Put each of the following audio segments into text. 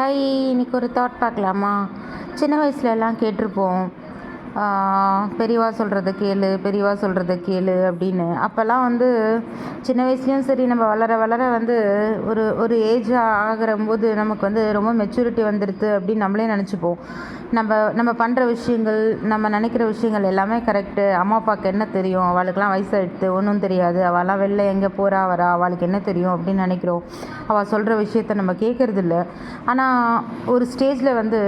Hi, இன்னைக்கு ஒரு thought பார்க்கலாமா? சின்ன வயசுலலாம் கேட்டிருப்போம். பெரியவா சொல்கிறத கேளு, பெரியவா சொல்கிறத கேளு அப்படின்னு. அப்போல்லாம் வந்து சின்ன வயசுலேயும் சரி, நம்ம வளர வளர வந்து ஒரு ஒரு ஏஜ் ஆகிறம்போது நமக்கு வந்து ரொம்ப மெச்சூரிட்டி வந்துடுது அப்படின்னு நம்மளே நினச்சிப்போம். நம்ம நம்ம பண்ணுற விஷயங்கள், நம்ம நினைக்கிற விஷயங்கள் எல்லாமே கரெக்டு. அம்மா அப்பாவுக்கு என்ன தெரியும், அவளுக்கெல்லாம் வயசாகிடுது, ஒன்றும் தெரியாது, அவள்லாம் வெளில எங்கே போகிறா வரா, அவளுக்கு என்ன தெரியும் அப்படின்னு நினைக்கிறோம். அவள் சொல்கிற விஷயத்த நம்ம கேட்குறதில்ல. ஆனால் ஒரு ஸ்டேஜில் வந்து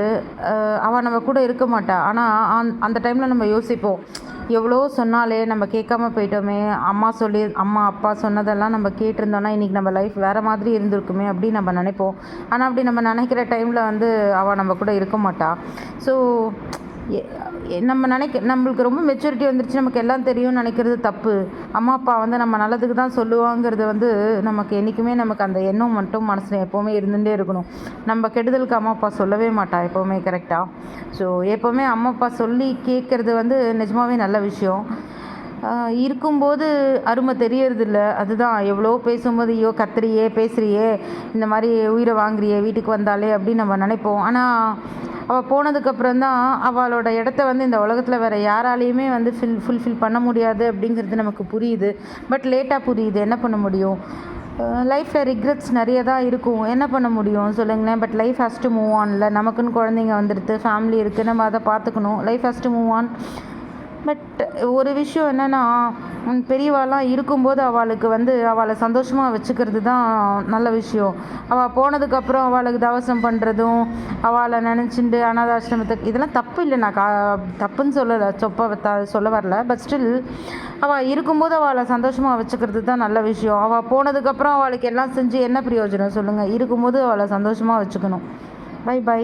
அவள் நம்ம கூட இருக்க மாட்டா. ஆனால் அந்த டைமில் நம்ம யோசிப்போம், எவ்வளோ சொன்னாலே நம்ம கேட்காம போயிட்டோமே, அம்மா அப்பா சொன்னதெல்லாம் நம்ம கேட்டிருந்தோன்னா இன்றைக்கி நம்ம லைஃப் வேறு மாதிரி இருந்திருக்குமே அப்படின்னு நம்ம நினைப்போம். ஆனால் அப்படி நம்ம நினைக்கிற டைமில் வந்து அவள் நம்ம கூட இருக்க மாட்டா. ஸோ நம்மளுக்கு ரொம்ப மெச்சூரிட்டி வந்துருச்சு, நமக்கு எல்லாம் தெரியும்னு நினைக்கிறது தப்பு. அம்மா அப்பா வந்து நம்ம நல்லதுக்கு தான் சொல்லுவாங்கிறது வந்து நமக்கு என்றைக்குமே நமக்கு அந்த எண்ணம் மட்டும் மனசில் எப்போவுமே இருந்துகிட்டே இருக்கணும். நம்ம கெடுதலுக்கு அம்மா அப்பா சொல்லவே மாட்டா எப்போவுமே, கரெக்டாக. ஸோ எப்போவுமே அம்மா அப்பா சொல்லி கேட்குறது வந்து நிஜமாகவே நல்ல விஷயம். இருக்கும்போது அருமை தெரியறதில்ல. அதுதான் எவ்வளோ பேசும்போது, ஐயோ கத்துறியே, பேசுகிறியே, இந்த மாதிரி உயிரை வாங்குறியே வீட்டுக்கு வந்தாலே அப்படின்னு நம்ம நினைப்போம். ஆனால் அவள் போனதுக்கப்புறம் தான் அவளோட இடத்த வந்து இந்த உலகத்தில் வேறு யாராலையுமே வந்து ஃபுல்ஃபில் பண்ண முடியாது அப்படிங்கிறது நமக்கு புரியுது. பட் லேட்டாக புரியுது. என்ன பண்ண முடியும்? லைஃப்பில் ரிக்ரெட்ஸ் நிறைய தான் இருக்கும். என்ன பண்ண முடியும் சொல்லுங்களேன்? But life has to move ஆன்ல. நமக்குன்னு குழந்தைங்க வந்துடுது, ஃபேமிலி இருக்குது, நம்ம அதை பார்த்துக்கணும். Life has to move on. But ஒரு விஷயம் என்னென்னா, பெரியவாலாம் இருக்கும்போது அவளுக்கு வந்து அவளை சந்தோஷமாக வச்சுக்கிறது தான் நல்ல விஷயம். அவள் போனதுக்கப்புறம் அவளுக்கு தவசம் பண்ணுறதும், அவளை நினச்சிண்டு அனாதாசிரமத்துக்கு, இதெல்லாம் தப்பு இல்லை. நான் தப்புன்னு சொல்லலை, சொல்ல வரல. பட் ஸ்டில் அவள் இருக்கும்போது அவளை சந்தோஷமாக வச்சுக்கிறது தான் நல்ல விஷயம். அவள் போனதுக்கப்புறம் அவளுக்கு எல்லாம் செஞ்சு என்ன பிரயோஜனம் சொல்லுங்கள்? இருக்கும்போது அவளை சந்தோஷமாக வச்சுக்கணும். Bye by.